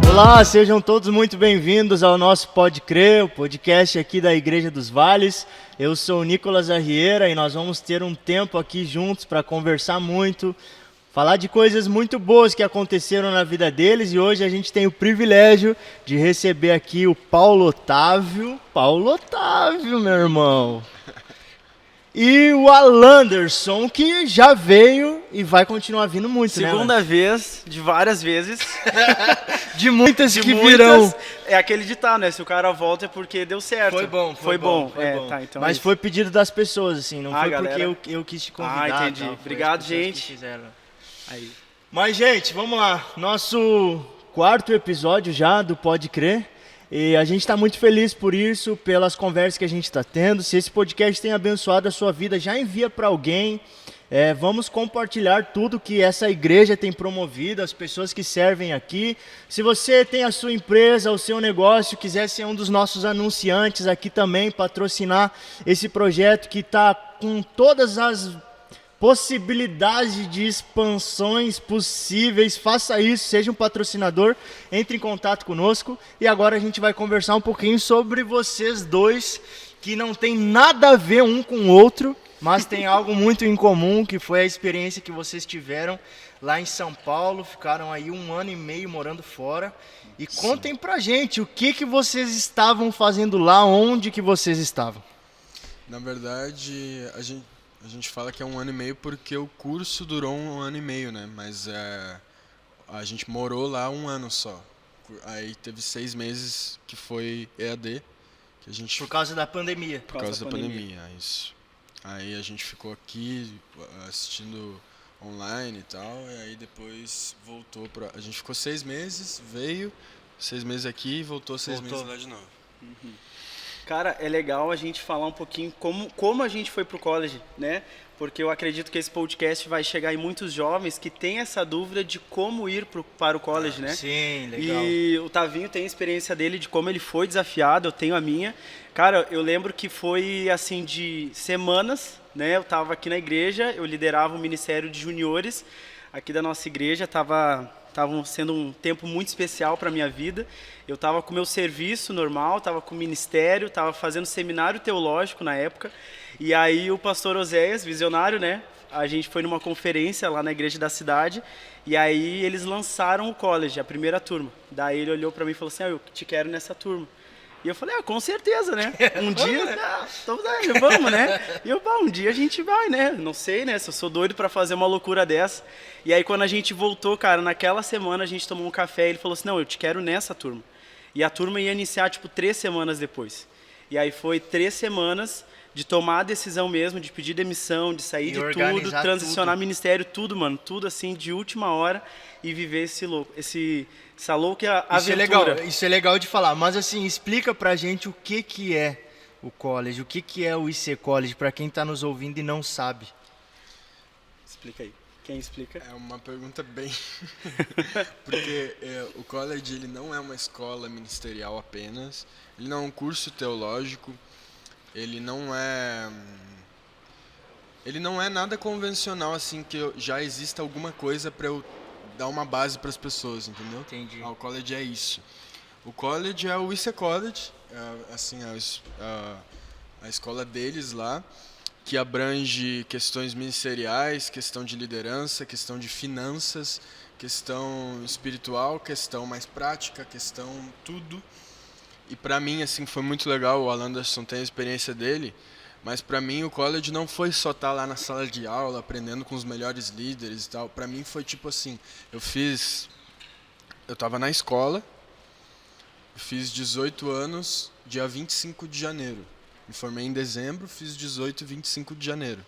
Olá, sejam todos muito bem-vindos ao nosso Pode Crer, o podcast aqui da Igreja dos Vales. Eu sou o Nicolas Arrieira e nós vamos ter um tempo aqui juntos para conversar muito, falar de coisas muito boas que aconteceram na vida deles, e hoje a gente tem o privilégio de receber aqui o Paulo Otávio. Paulo Otávio, meu irmão. E o Alanderson, que já veio e vai continuar vindo muito, Segunda vez, de várias vezes. De muitas que virão. É aquele ditado, né? Se o cara volta é porque deu certo. Foi bom. Tá, então mas foi pedido das pessoas, assim, não foi galera... porque eu quis te convidar. Entendi. Tal, obrigado, gente. Aí. Mas, gente, vamos lá. Nosso quarto episódio já do Pode Crer. E a gente está muito feliz por isso, pelas conversas que a gente está tendo. Se esse podcast tem abençoado a sua vida, já envia para alguém. Vamos compartilhar tudo que essa igreja tem promovido, as pessoas que servem aqui. Se você tem a sua empresa, o seu negócio, quiser ser um dos nossos anunciantes aqui também, patrocinar esse projeto que está com todas as possibilidades de expansões possíveis, faça isso, seja um patrocinador, entre em contato conosco. E agora a gente vai conversar um pouquinho sobre vocês dois, que não tem nada a ver um com o outro, mas tem algo muito em comum, que foi a experiência que vocês tiveram lá em São Paulo, ficaram aí 1 ano e meio morando fora. E contem pra gente, o que vocês estavam fazendo lá, onde que vocês estavam? Na verdade, a gente fala que é 1 ano e meio porque o curso durou 1 ano e meio, né? Mas a gente morou lá 1 ano só. Aí teve 6 meses que foi EAD. Que a gente... Por causa da pandemia. Por causa da pandemia, isso. Aí a gente ficou aqui assistindo online e tal. E aí depois voltou pra... A gente ficou 6 meses, veio 6 meses aqui e voltou 6 meses lá de novo. Uhum. Cara, é legal a gente falar um pouquinho como a gente foi pro college, né? Porque eu acredito que esse podcast vai chegar em muitos jovens que têm essa dúvida de como ir para o college, né? Sim, legal. E o Tavinho tem a experiência dele de como ele foi desafiado, eu tenho a minha. Cara, eu lembro que foi assim de semanas, né? Eu tava aqui na igreja, eu liderava o ministério de juniores aqui da nossa igreja, estava sendo um tempo muito especial para minha vida. Eu estava com o meu serviço normal, estava com o ministério, estava fazendo seminário teológico na época. E aí o pastor Oséias, visionário, né? A gente foi numa conferência lá na igreja da cidade. E aí eles lançaram o college, a primeira turma. Daí ele olhou para mim e falou assim, eu te quero nessa turma. E eu falei, com certeza, né? Um dia, vamos, né? E eu, um dia a gente vai, né? Não sei, né? Se eu sou doido pra fazer uma loucura dessa. E aí quando a gente voltou, cara, naquela semana a gente tomou um café e ele falou assim, não, eu te quero nessa turma. E a turma ia iniciar, 3 semanas depois. E aí foi 3 semanas de tomar a decisão mesmo, de pedir demissão, de sair de tudo, transicionar tudo. Ministério, tudo, mano. Tudo assim, de última hora e viver essa louca aventura. Isso é legal de falar, mas assim, explica pra gente o que é o college, o que é o IC College, pra quem tá nos ouvindo e não sabe. Explica aí. Quem explica? É uma pergunta bem... Porque o college ele não é uma escola ministerial apenas, ele não é um curso teológico, ele não é nada convencional, assim, que já exista alguma coisa para eu dar uma base para as pessoas, entendeu? Entendi. O college é isso. O college é o IC College, assim, a escola deles lá, que abrange questões ministeriais, questão de liderança, questão de finanças, questão espiritual, questão mais prática, questão tudo. E para mim, assim, foi muito legal, o Alanderson tem a experiência dele, Mas para mim o college não foi só estar lá na sala de aula aprendendo com os melhores líderes e tal. Para mim foi tipo assim, eu tava na escola, eu fiz 18 anos dia 25 de janeiro. Me formei em dezembro, fiz 18 e 25 de janeiro.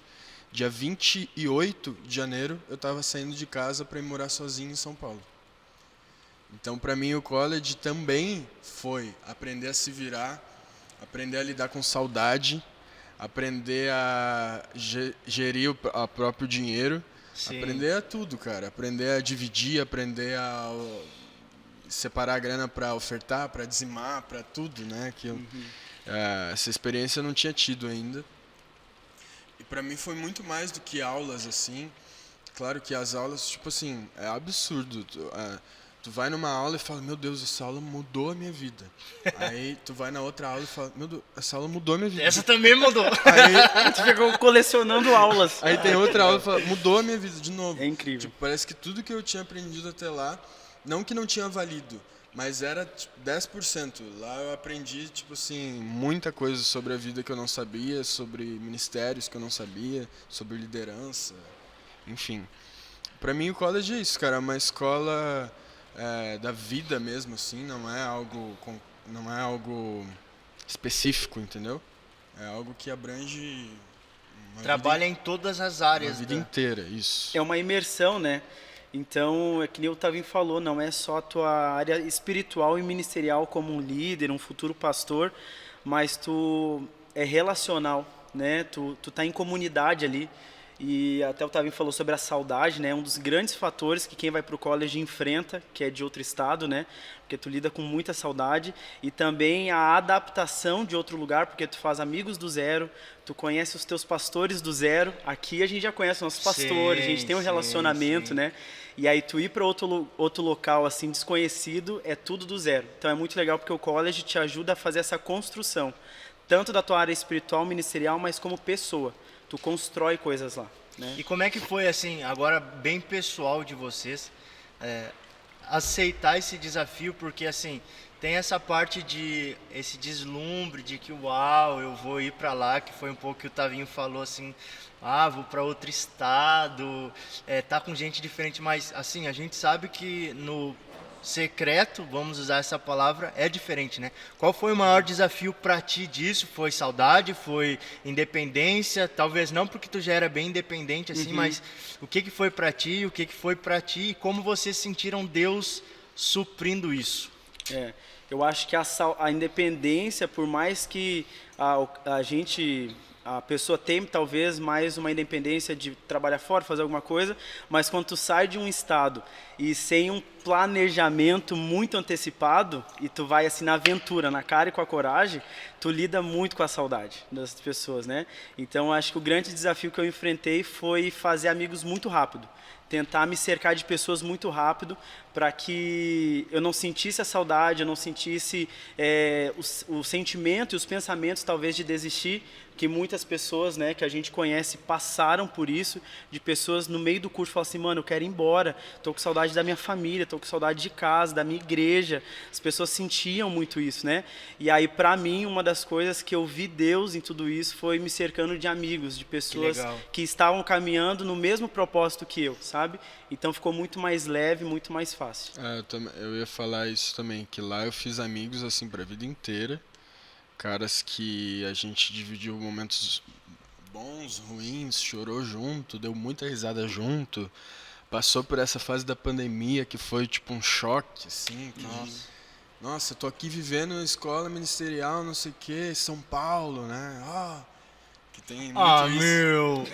Dia 28 de janeiro eu estava saindo de casa para ir morar sozinho em São Paulo. Então para mim o college também foi aprender a se virar, aprender a lidar com saudade, aprender a gerir o próprio dinheiro, Sim. Aprender a tudo, cara. Aprender a dividir, aprender a separar a grana para ofertar, para dizimar, para tudo, né? Que essa experiência eu não tinha tido ainda. E para mim foi muito mais do que aulas, assim. Claro que as aulas, tipo assim, é absurdo. Tu vai numa aula e fala, meu Deus, essa aula mudou a minha vida. Aí tu vai na outra aula e fala, meu Deus, essa aula mudou a minha vida. Essa também mudou. Aí tu ficou colecionando aulas. Aí tem outra aula e fala, mudou a minha vida de novo. É incrível. Tipo, parece que tudo que eu tinha aprendido até lá, não que não tinha valido, mas era tipo, 10%. Lá eu aprendi, tipo assim, muita coisa sobre a vida que eu não sabia, sobre ministérios que eu não sabia, sobre liderança, enfim. Pra mim o college é isso, cara, é uma escola da vida mesmo, assim, não é algo específico, entendeu? É algo que abrange... Trabalha em todas as áreas. A vida inteira, isso. É uma imersão, né? Então, é que nem o Tavinho falou, não é só a tua área espiritual e ministerial como um líder, um futuro pastor, mas tu é relacional, né? Tu tá em comunidade ali. E até o Tavinho falou sobre a saudade, né? Um dos grandes fatores que quem vai para o college enfrenta, que é de outro estado, né? Porque tu lida com muita saudade. E também a adaptação de outro lugar, porque tu faz amigos do zero, tu conhece os teus pastores do zero. Aqui a gente já conhece nossos pastores, a gente tem um relacionamento, né? E aí tu ir para outro local assim desconhecido é tudo do zero. Então é muito legal porque o college te ajuda a fazer essa construção, tanto da tua área espiritual, ministerial, mas como pessoa. Tu constrói coisas lá, né? E como é que foi, assim, agora bem pessoal de vocês, aceitar esse desafio? Porque, assim, tem essa parte de, esse deslumbre de que, uau, eu vou ir para lá, que foi um pouco que o Tavinho falou, assim, vou para outro estado, tá com gente diferente, mas, assim, a gente sabe que no secreto, vamos usar essa palavra, é diferente, né? Qual foi o maior desafio para ti disso? Foi saudade? Foi independência? Talvez não porque tu já era bem independente assim, mas o que foi para ti? O que foi para ti? E como vocês sentiram Deus suprindo isso? Eu acho que a independência, por mais que a pessoa tem talvez mais uma independência de trabalhar fora, fazer alguma coisa, mas quando tu sai de um estado e sem um planejamento muito antecipado e tu vai assim na aventura, na cara e com a coragem, tu lida muito com a saudade das pessoas, né? Então acho que o grande desafio que eu enfrentei foi fazer amigos muito rápido. Tentar me cercar de pessoas muito rápido para que eu não sentisse a saudade, eu não sentisse o sentimento e os pensamentos talvez de desistir, que muitas pessoas, né, que a gente conhece passaram por isso, de pessoas no meio do curso falam assim, mano, eu quero ir embora, tô com saudade da minha família, tô com saudade de casa, da minha igreja. As pessoas sentiam muito isso, né? E aí para mim uma das coisas que eu vi Deus em tudo isso foi me cercando de amigos, de pessoas que estavam caminhando no mesmo propósito que eu, sabe? Então ficou muito mais leve, muito mais fácil. Eu ia falar isso também, que lá eu fiz amigos assim pra vida inteira, caras que a gente dividiu momentos bons, ruins, chorou junto, deu muita risada junto, passou por essa fase da pandemia que foi tipo um choque, assim. Nossa, eu tô aqui vivendo escola ministerial, não sei o que, São Paulo, né? Que tem muito isso. Meu!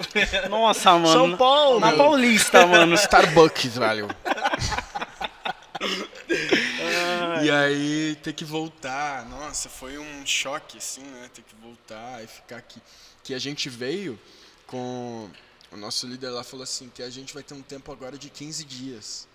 Nossa, mano. São Paulo! Na Paulista, mano. Starbucks, velho. E aí ter que voltar, nossa, foi um choque assim, né? Ter que voltar e ficar aqui. Que a gente veio com... O nosso líder lá falou assim, que a gente vai ter um tempo agora de 15 dias.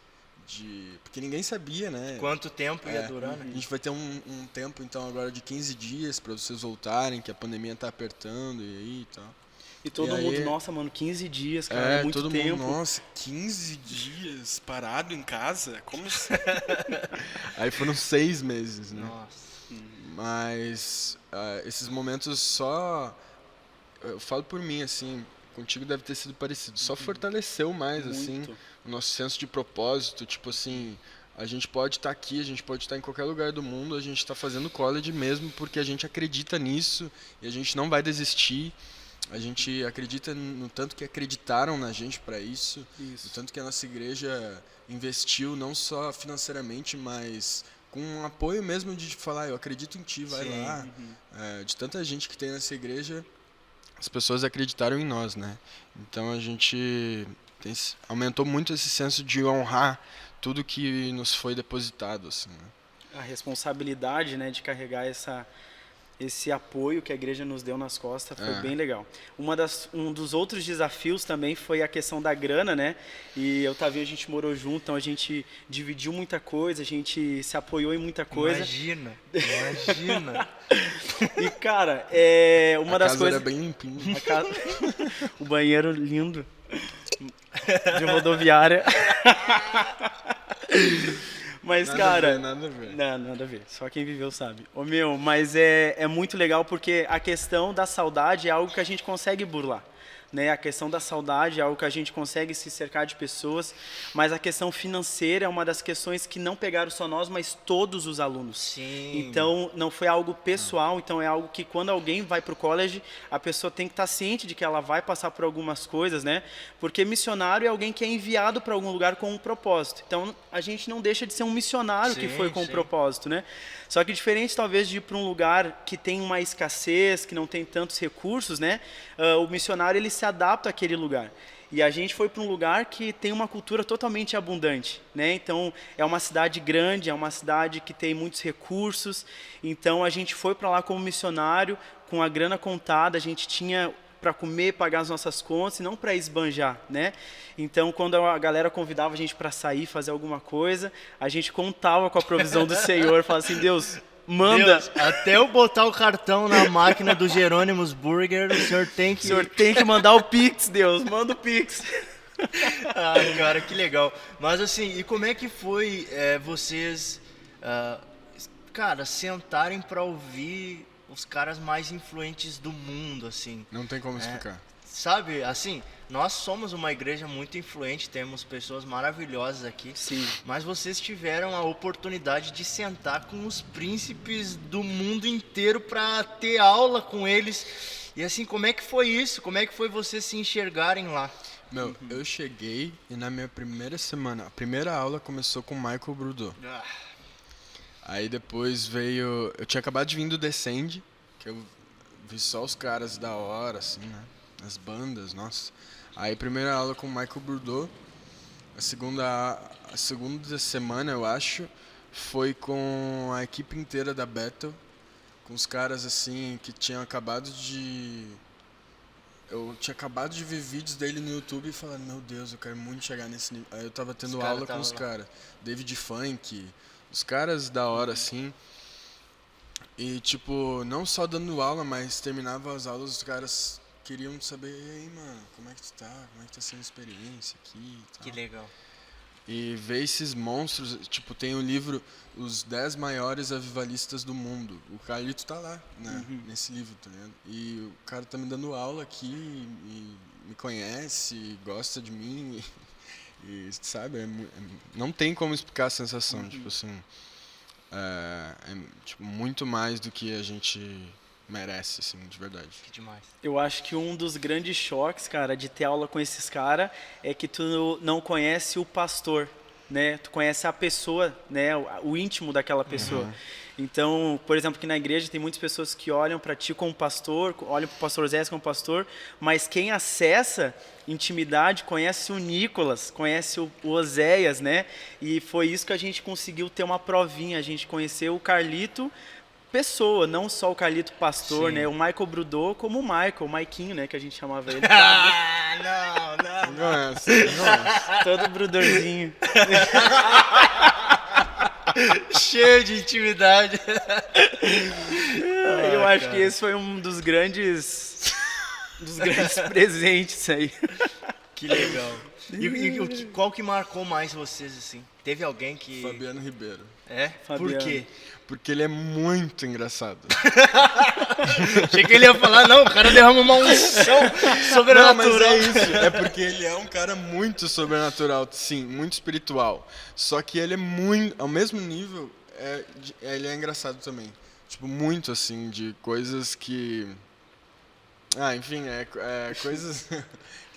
Porque ninguém sabia, né? Quanto tempo ia durar, né? A gente vai ter um tempo então agora de 15 dias para vocês voltarem, que a pandemia tá apertando e aí e tal. E todo mundo, nossa, mano, 15 dias, cara, muito todo tempo. mundo, nossa, 15 dias parado em casa? Como assim? Aí foram 6 meses, né? Nossa. Mas esses momentos só eu falo por mim, assim, contigo deve ter sido parecido. Só fortaleceu mais, assim, o nosso senso de propósito. Tipo assim, a gente pode estar aqui, a gente pode estar em qualquer lugar do mundo, a gente está fazendo college mesmo porque a gente acredita nisso e a gente não vai desistir. A gente acredita no tanto que acreditaram na gente para isso, no tanto que a nossa igreja investiu não só financeiramente, mas com um apoio mesmo de falar, eu acredito em ti, vai lá. De tanta gente que tem nessa igreja, as pessoas acreditaram em nós, né? Então a gente aumentou muito esse senso de honrar tudo que nos foi depositado, assim, né? A responsabilidade, né, de carregar esse apoio que a igreja nos deu nas costas foi bem legal. Um dos outros desafios também foi a questão da grana, né? E eu e o Tavinho, a gente morou junto, então a gente dividiu muita coisa, a gente se apoiou em muita coisa. Imagina. E, cara, uma das casa coisas... era bem limpinha. O banheiro lindo. De rodoviária. Mas, cara... Nada a ver. Não, nada a ver. Só quem viveu sabe. Mas é muito legal porque a questão da saudade é algo que a gente consegue burlar. Né? A questão da saudade é algo que a gente consegue se cercar de pessoas, mas a questão financeira é uma das questões que não pegaram só nós, mas todos os alunos. Sim. Então, não foi algo pessoal, então é algo que quando alguém vai para o college, a pessoa tem que estar ciente de que ela vai passar por algumas coisas, né? Porque missionário é alguém que é enviado para algum lugar com um propósito. Então, a gente não deixa de ser um missionário que foi com um propósito, né? Só que diferente, talvez, de ir para um lugar que tem uma escassez, que não tem tantos recursos, né? O missionário, ele se adapta àquele lugar. E a gente foi para um lugar que tem uma cultura totalmente abundante, né? Então, é uma cidade grande, é uma cidade que tem muitos recursos. Então, a gente foi para lá como missionário, com a grana contada, a gente tinha para comer, pagar as nossas contas e não para esbanjar, né? Então, quando a galera convidava a gente para sair, fazer alguma coisa, a gente contava com a provisão do Senhor, falava assim, Deus, manda. Deus, até eu botar o cartão na máquina do Jerônimos Burger, o senhor tem que mandar o Pix, Deus, manda o Pix. Ah, cara, que legal. Mas assim, e como é que foi vocês, cara, sentarem para ouvir os caras mais influentes do mundo, assim? Não tem como explicar. Sabe, assim, nós somos uma igreja muito influente, temos pessoas maravilhosas aqui. Sim. Mas vocês tiveram a oportunidade de sentar com os príncipes do mundo inteiro para ter aula com eles. E assim, como é que foi isso? Como é que foi vocês se enxergarem lá? Meu, eu cheguei e na minha primeira semana, a primeira aula começou com o Michael Brudot. Aí depois veio... Eu tinha acabado de vir do Descend, que eu vi só os caras da hora, assim, né? As bandas, nossa. Aí primeira aula com o Michael Brudot. A segunda semana, eu acho, foi com a equipe inteira da Bethel. Com os caras, assim, que tinham acabado de... Eu tinha acabado de ver vídeos dele no YouTube e falando, meu Deus, eu quero muito chegar nesse nível. Aí eu tava tendo aula com os caras. David Funk, os caras da hora, assim. E, tipo, não só dando aula, mas terminava as aulas, os caras queriam saber, e aí, mano, como é que tu tá? Como é que tá sendo a experiência aqui e tal. Que legal. E ver esses monstros, tipo, tem o livro Os 10 Maiores Avivalistas do Mundo. O Carlito tá lá, né, nesse livro, tá ligado? E o cara tá me dando aula aqui, e me conhece, gosta de mim, e sabe, não tem como explicar a sensação, tipo assim, tipo, muito mais do que a gente merece, assim, de verdade. Que demais. Eu acho que um dos grandes choques, cara, de ter aula com esses caras é que tu não conhece o pastor, né? Tu conhece a pessoa, né? O íntimo daquela pessoa. Então, por exemplo, aqui na igreja tem muitas pessoas que olham para ti como pastor, olham para o pastor Zé como pastor, mas quem acessa intimidade conhece o Nicolas, conhece o Oséias, né? E foi isso que a gente conseguiu ter uma provinha, a gente conheceu o Carlito pessoa, não só o Carlito pastor, Sim. né? O Michael Brudot como o Michael, o Maiquinho, né? Que a gente chamava ele. Não. Todo brudorzinho. Cheio de intimidade. Eu acho que esse foi um dos grandes presentes aí. Que legal. Qual que marcou mais vocês, assim? Teve alguém que... Fabiano Ribeiro. É? Por quê? Porque ele é muito engraçado. Achei que ele ia falar, não, o cara derrama uma unção sobrenatural. Não, mas é isso. É porque ele é um cara muito sobrenatural, sim, muito espiritual. Só que ele é muito, ao mesmo nível, ele é engraçado também. Tipo, muito assim, de coisas que... enfim, coisas que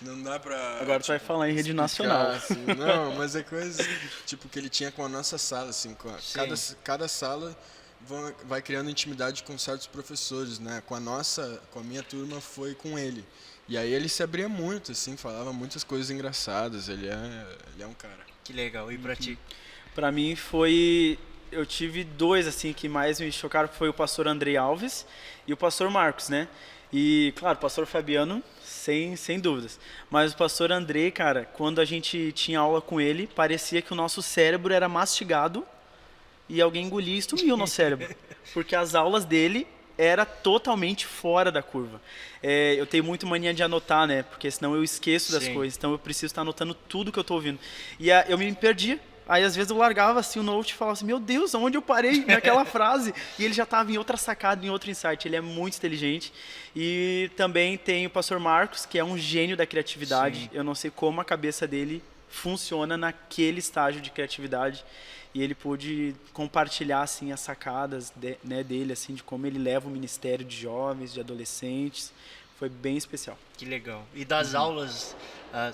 não dá pra... Agora tu vai falar em rede nacional. Assim. Não, mas é coisas tipo que ele tinha com a nossa sala, assim, cada sala vai criando intimidade com certos professores, né? Com a minha turma foi com ele. E aí ele se abria muito, assim, falava muitas coisas engraçadas. Ele é um cara. Que legal. E pra ti? Pra mim eu tive dois, assim, que mais me chocaram, foi o pastor Andrei Alves e o pastor Marcos, né? E, claro, o pastor Fabiano, sem dúvidas. Mas o pastor Andrei, cara, quando a gente tinha aula com ele, parecia que o nosso cérebro era mastigado e alguém engolia e sumia o nosso cérebro. Porque as aulas dele era totalmente fora da curva. Eu tenho muito mania de anotar, né? Porque senão eu esqueço das coisas. Então eu preciso estar anotando tudo que eu estou ouvindo. E eu me perdia. Aí às vezes eu largava assim o note e falava assim, meu Deus, onde eu parei naquela frase? E ele já estava em outra sacada, em outro insight. Ele é muito inteligente. E também tem o pastor Marcos, que é um gênio da criatividade. Sim. Eu não sei como a cabeça dele funciona naquele estágio de criatividade. E ele pôde compartilhar assim as sacadas dele, assim, de como ele leva o ministério de jovens, de adolescentes. Foi bem especial. Que legal. E das aulas,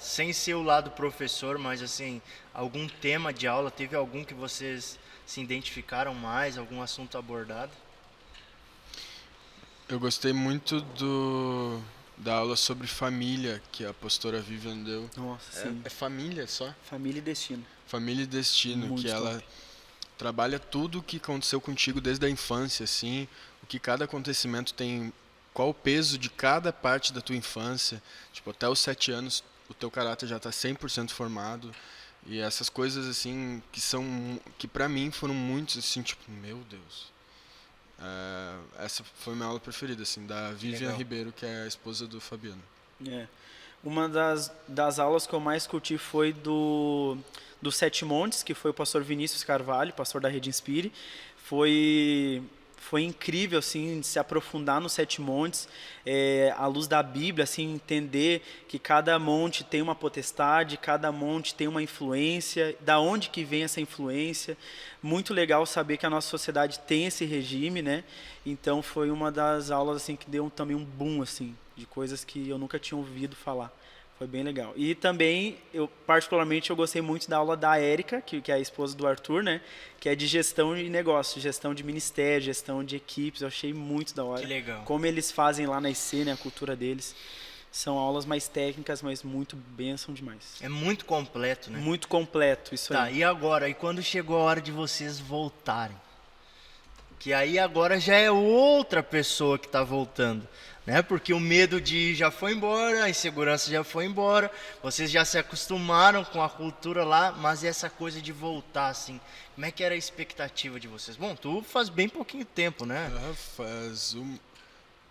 sem ser o lado professor, mas assim, algum tema de aula, teve algum que vocês se identificaram mais, algum assunto abordado? Eu gostei muito da aula sobre família que a pastora Vivian deu. Nossa, sim. É família só? Família e destino. Família e destino, muito que ela trabalha tudo o que aconteceu contigo desde a infância, assim, o que cada acontecimento tem, qual o peso de cada parte da tua infância, tipo, até os 7 anos o teu caráter já está 100% formado, e essas coisas, assim, que pra mim foram muitos, assim, tipo, meu Deus. Essa foi minha aula preferida, assim, da Vivian Ribeiro, que é a esposa do Fabiano. Uma das aulas que eu mais curti foi do Sete Montes, que foi o pastor Vinícius Carvalho, pastor da Rede Inspire. Foi incrível, assim, se aprofundar nos 7 montes, à luz da Bíblia, assim, entender que cada monte tem uma potestade, cada monte tem uma influência, da onde que vem essa influência. Muito legal saber que a nossa sociedade tem esse regime, né? Então foi uma das aulas, assim, que deu também um boom, assim, de coisas que eu nunca tinha ouvido falar. Foi bem legal. E também, particularmente, eu gostei muito da aula da Érica, que é a esposa do Arthur, né? Que é de gestão de negócio, gestão de ministério, gestão de equipes. Eu achei muito da hora. Que legal. Como eles fazem lá na IC, né? A cultura deles. São aulas mais técnicas, mas muito bênção demais. É muito completo, né? Muito completo, isso aí. Tá, e agora? E quando chegou a hora de vocês voltarem? Que aí agora já é outra pessoa que está voltando. Né? Porque o medo de ir já foi embora, a insegurança já foi embora, vocês já se acostumaram com a cultura lá, mas essa coisa de voltar, assim, como é que era a expectativa de vocês? Bom, tu faz bem pouquinho tempo, né?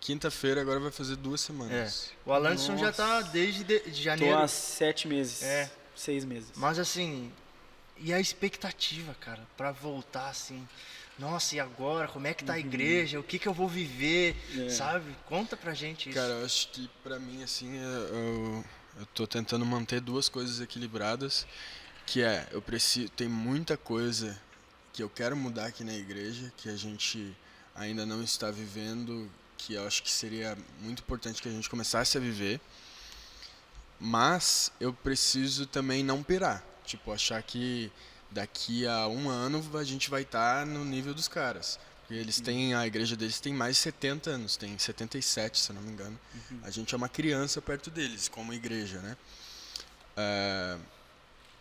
Quinta-feira agora vai fazer 2 semanas. O Alanson já tá desde janeiro. Tô há 7 meses, 6 meses. Mas assim, e a expectativa, cara, pra voltar assim... Nossa, e agora? Como é que tá a igreja? O que eu vou viver? Sabe? Conta pra gente isso. Cara, eu acho que pra mim, assim, eu tô tentando manter 2 coisas equilibradas, que tem muita coisa que eu quero mudar aqui na igreja, que a gente ainda não está vivendo, que eu acho que seria muito importante que a gente começasse a viver, mas eu preciso também não pirar, tipo, achar que daqui a 1 ano a gente vai estar no nível dos caras. Porque a igreja deles tem mais de 70 anos, tem 77, se eu não me engano. A gente é uma criança perto deles, como igreja, né?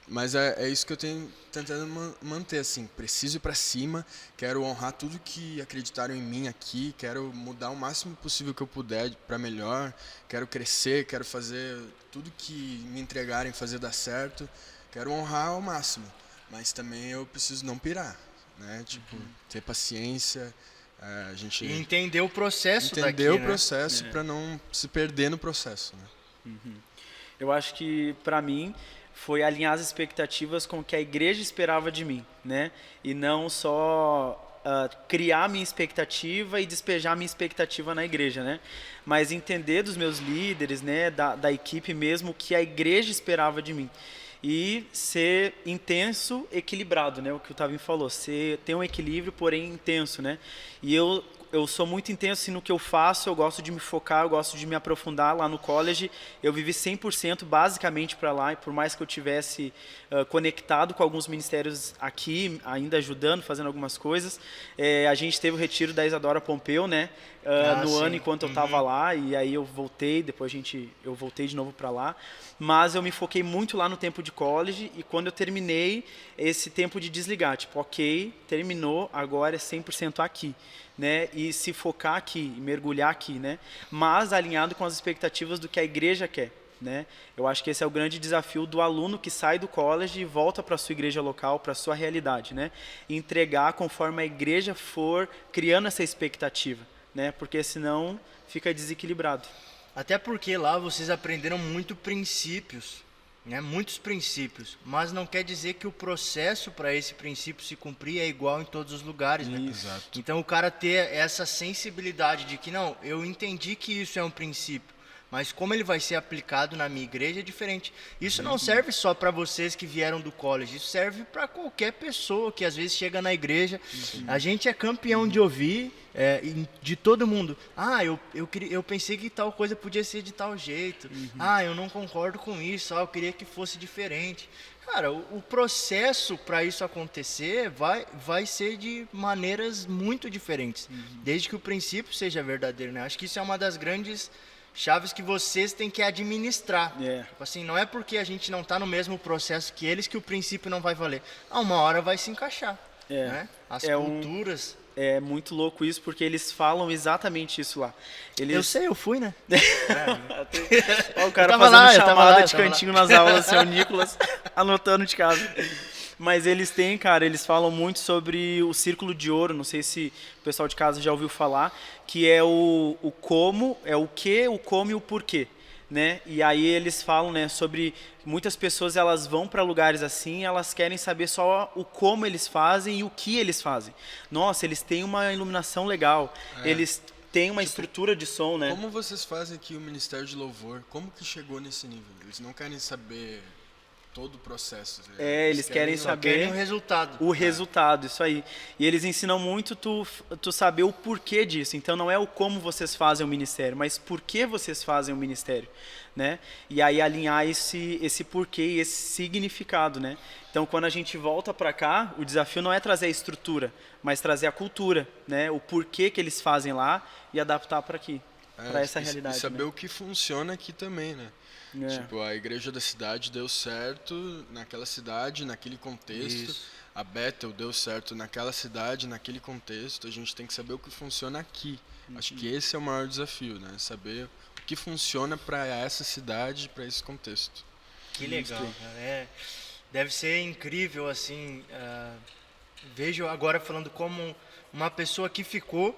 Mas é isso que eu tenho tentando manter, assim. Preciso ir para cima, quero honrar tudo que acreditaram em mim aqui, quero mudar o máximo possível que eu puder para melhor, quero crescer, quero fazer tudo que me entregarem, fazer dar certo, quero honrar ao máximo. Mas também eu preciso não pirar, né? Tipo, ter paciência, a gente... E entender o processo daqui, entender o processo para não se perder no processo, né? Eu acho que, para mim, foi alinhar as expectativas com o que a igreja esperava de mim, né? E não só criar minha expectativa e despejar minha expectativa na igreja, né? Mas entender dos meus líderes, né? Da equipe mesmo, o que a igreja esperava de mim. E ser intenso, equilibrado, né? O que o Tavinho falou, ter um equilíbrio, porém intenso, né? E eu sou muito intenso assim, no que eu faço, eu gosto de me focar, eu gosto de me aprofundar lá no college. Eu vivi 100% basicamente para lá, e por mais que eu tivesse conectado com alguns ministérios aqui, ainda ajudando, fazendo algumas coisas, a gente teve o retiro da Isadora Pompeu, né? No ano enquanto eu estava lá, e aí eu voltei, depois eu voltei de novo para lá. Mas eu me foquei muito lá no tempo de college, e quando eu terminei esse tempo de desligar, tipo, ok, terminou, agora é 100% aqui, né? E se focar aqui, mergulhar aqui, né? Mas alinhado com as expectativas do que a igreja quer, né? Eu acho que esse é o grande desafio do aluno que sai do college e volta para a sua igreja local, para a sua realidade, né? E entregar conforme a igreja for criando essa expectativa, né? Porque senão fica desequilibrado. Até porque lá vocês aprenderam muito princípios, né? Muitos princípios, mas não quer dizer que o processo para esse princípio se cumprir é igual em todos os lugares, né? Exato. Então o cara ter essa sensibilidade de que não, eu entendi que isso é um princípio, mas como ele vai ser aplicado na minha igreja é diferente. Isso não serve só para vocês que vieram do college, isso serve para qualquer pessoa que às vezes chega na igreja. A gente é campeão de ouvir de todo mundo. Eu pensei que tal coisa podia ser de tal jeito. Eu não concordo com isso, eu queria que fosse diferente. Cara, o processo para isso acontecer vai ser de maneiras muito diferentes, desde que o princípio seja verdadeiro, né? Acho que isso é uma das grandes chaves que vocês têm que administrar. Tipo assim, não é porque a gente não está no mesmo processo que eles que o princípio não vai valer. Uma hora vai se encaixar. Né? As culturas... É muito louco isso, porque eles falam exatamente isso lá. Eu sei, eu fui, né? O cara fazendo chamada de cantinho nas aulas, seu Nicolas, anotando de casa. Mas eles têm, cara, eles falam muito sobre o círculo de ouro, não sei se o pessoal de casa já ouviu falar, que é o como, é o que, o como e o porquê, né? E aí eles falam, né, sobre muitas pessoas, elas vão para lugares assim, elas querem saber só o como eles fazem e o que eles fazem. Nossa, eles têm uma iluminação legal, eles têm uma estrutura de som, né? Como vocês fazem aqui o Ministério de Louvor? Como que chegou nesse nível? Eles não querem saber todo o processo. Eles querem saber o resultado. O resultado, isso aí. E eles ensinam muito tu saber o porquê disso. Então não é o como vocês fazem o ministério, mas por que vocês fazem o ministério, né? E aí alinhar esse porquê e esse significado, né? Então quando a gente volta para cá, o desafio não é trazer a estrutura, mas trazer a cultura, né? O porquê que eles fazem lá e adaptar para aqui, para essa realidade. E saber o que funciona aqui também, né? Tipo, a igreja da cidade deu certo naquela cidade, naquele contexto. Isso. A Bethel deu certo naquela cidade, naquele contexto. A gente tem que saber o que funciona aqui. Acho que esse é o maior desafio, né? Saber o que funciona para essa cidade, para esse contexto. Que legal, cara. Deve ser incrível, assim. Vejo agora falando como uma pessoa que ficou,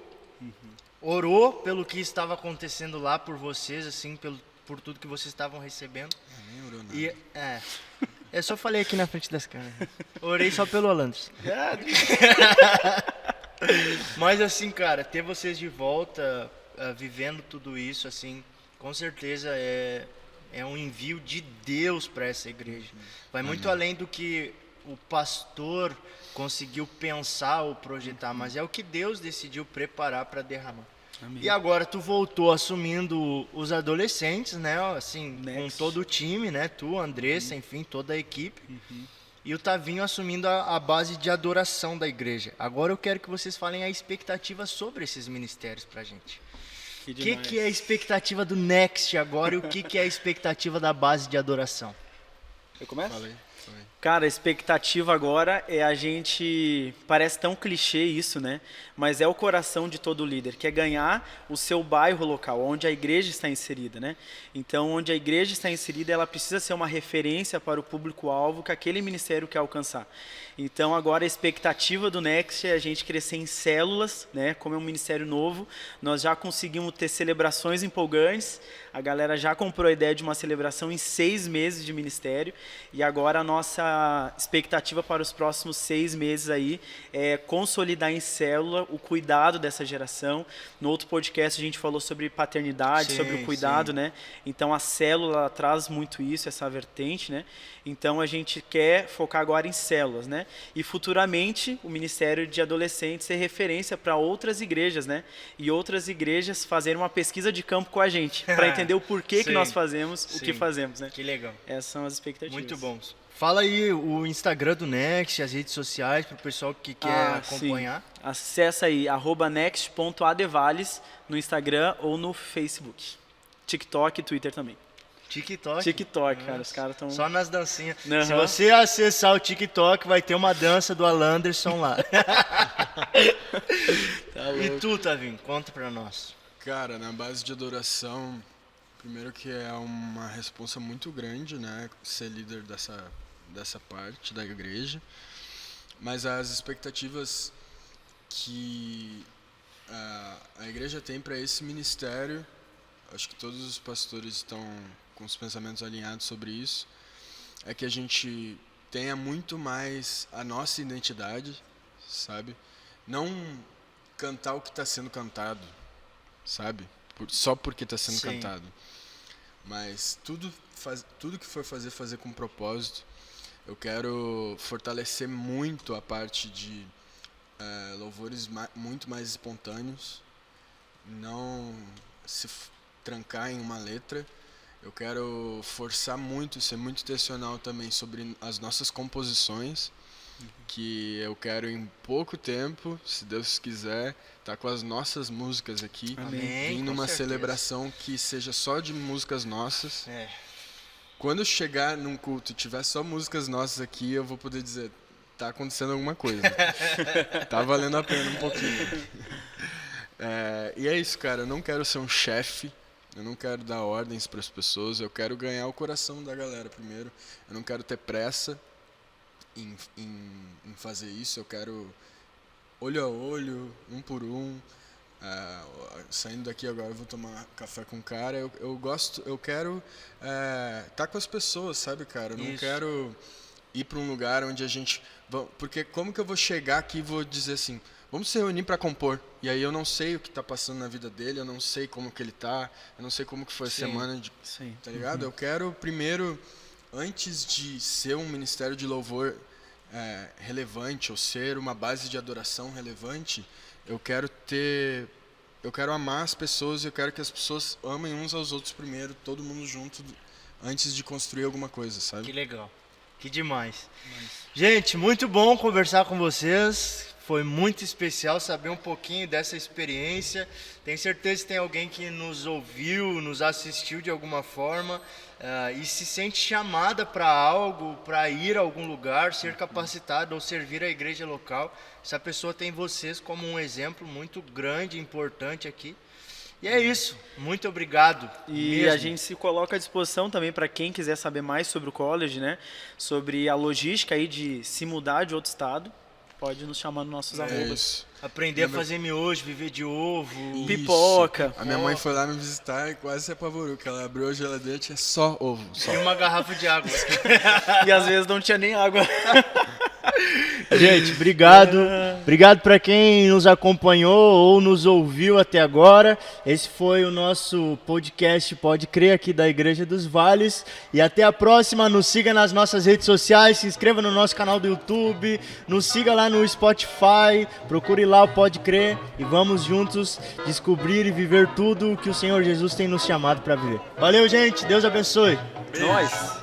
orou pelo que estava acontecendo lá por vocês, assim, por tudo que vocês estavam recebendo. Nem orou nada. Eu só falei aqui na frente das câmeras. Orei só pelo Alandros. Mas assim, cara, ter vocês de volta, vivendo tudo isso, assim, com certeza é um envio de Deus para essa igreja. Vai muito além do que o pastor conseguiu pensar ou projetar, mas é o que Deus decidiu preparar para derramar. Amém. E agora tu voltou assumindo os adolescentes, né? Assim, com todo o time, né? Tu, Andressa, enfim, toda a equipe. E o Tavinho assumindo a base de adoração da igreja. Agora eu quero que vocês falem a expectativa sobre esses ministérios pra gente. O que é a expectativa do Next agora e o que é a expectativa da base de adoração? Eu começo? Falei. Cara, a expectativa agora é a gente... Parece tão clichê isso, né? Mas é o coração de todo líder, que é ganhar o seu bairro local, onde a igreja está inserida, né? Então, onde a igreja está inserida, ela precisa ser uma referência para o público-alvo que aquele ministério quer alcançar. Então, agora a expectativa do Next é a gente crescer em células, né? Como é um ministério novo, nós já conseguimos ter celebrações empolgantes, a galera já comprou a ideia de uma celebração em 6 meses de ministério, e agora a nossa expectativa para os próximos 6 meses aí é consolidar em célula o cuidado dessa geração. No outro podcast a gente falou sobre paternidade, Sim, sobre o cuidado, sim. né? Então a célula traz muito isso, essa vertente, né? Então a gente quer focar agora em células, né? E futuramente o Ministério de Adolescentes ser referência para outras igrejas, né? E outras igrejas fazerem uma pesquisa de campo com a gente, para entender o porquê que Sim. nós fazemos o que Sim. fazemos, né? Que legal. Essas são as expectativas. Muito bons. Fala aí o Instagram do Next, as redes sociais, para o pessoal que quer acompanhar. Sim. Acessa aí, @next.adevales no Instagram ou no Facebook. TikTok e Twitter também. TikTok. Cara, os caras estão... Só nas dancinhas. Uhum. Se você acessar o TikTok, vai ter uma dança do Alan Anderson lá. E tu, Tavinho, conta pra nós. Cara, na base de adoração, primeiro que é uma responsa muito grande, né, ser líder dessa parte da igreja, mas as expectativas que a igreja tem para esse ministério, acho que todos os pastores estão com os pensamentos alinhados sobre isso, é que a gente tenha muito mais a nossa identidade, sabe? Não cantar o que está sendo cantado, sabe? Só porque está sendo Sim. cantado. Mas tudo que for fazer com propósito. Eu quero fortalecer muito a parte de louvores muito mais espontâneos, não se trancar em uma letra. Eu quero forçar muito, ser muito intencional também sobre as nossas composições, que eu quero em pouco tempo, se Deus quiser, estar com as nossas músicas aqui, Amém, vir com numa certeza. celebração que seja só de músicas nossas. É. Quando eu chegar num culto e tiver só músicas nossas aqui, eu vou poder dizer, tá acontecendo alguma coisa. Tá valendo a pena um pouquinho. E é isso, cara, eu não quero ser um chefe, eu não quero dar ordens para as pessoas, eu quero ganhar o coração da galera primeiro. Eu não quero ter pressa em fazer isso, eu quero olho a olho, um por um. Saindo daqui agora eu vou tomar café com o cara. Eu quero estar com as pessoas, sabe, cara? Eu não quero ir para um lugar onde a gente... Porque como que eu vou chegar aqui e vou dizer assim, vamos se reunir para compor, e aí eu não sei o que está passando na vida dele, eu não sei como que ele tá, eu não sei como que foi a semana, Sim. tá ligado? Eu quero primeiro, antes de ser um ministério de louvor relevante, ou ser uma base de adoração relevante, eu quero amar as pessoas, eu quero que as pessoas amem uns aos outros primeiro, todo mundo junto, antes de construir alguma coisa, sabe? Que legal. Que demais. Gente, muito bom conversar com vocês. Foi muito especial saber um pouquinho dessa experiência. Tenho certeza que tem alguém que nos ouviu, nos assistiu de alguma forma e se sente chamada para algo, para ir a algum lugar, ser capacitado ou servir a igreja local. Essa pessoa tem vocês como um exemplo muito grande e importante aqui. E é isso. Muito obrigado. E a gente se coloca à disposição também para quem quiser saber mais sobre o college, né? Sobre a logística aí de se mudar de outro estado. Pode nos chamar nos nossos arrobas. Isso. Aprender a fazer miojo, viver de ovo. Pipoca. A minha mãe foi lá me visitar e quase se apavorou, que ela abriu a geladeira e tinha só ovo. Só. E uma garrafa de água. E às vezes não tinha nem água. Gente, obrigado. Obrigado para quem nos acompanhou ou nos ouviu até agora. Esse foi o nosso podcast Pode Crer aqui da Igreja dos Vales. E até a próxima. Nos siga nas nossas redes sociais, se inscreva no nosso canal do YouTube, nos siga lá no Spotify, procure lá o Pode Crer e vamos juntos descobrir e viver tudo o que o Senhor Jesus tem nos chamado para viver. Valeu, gente. Deus abençoe. Nós.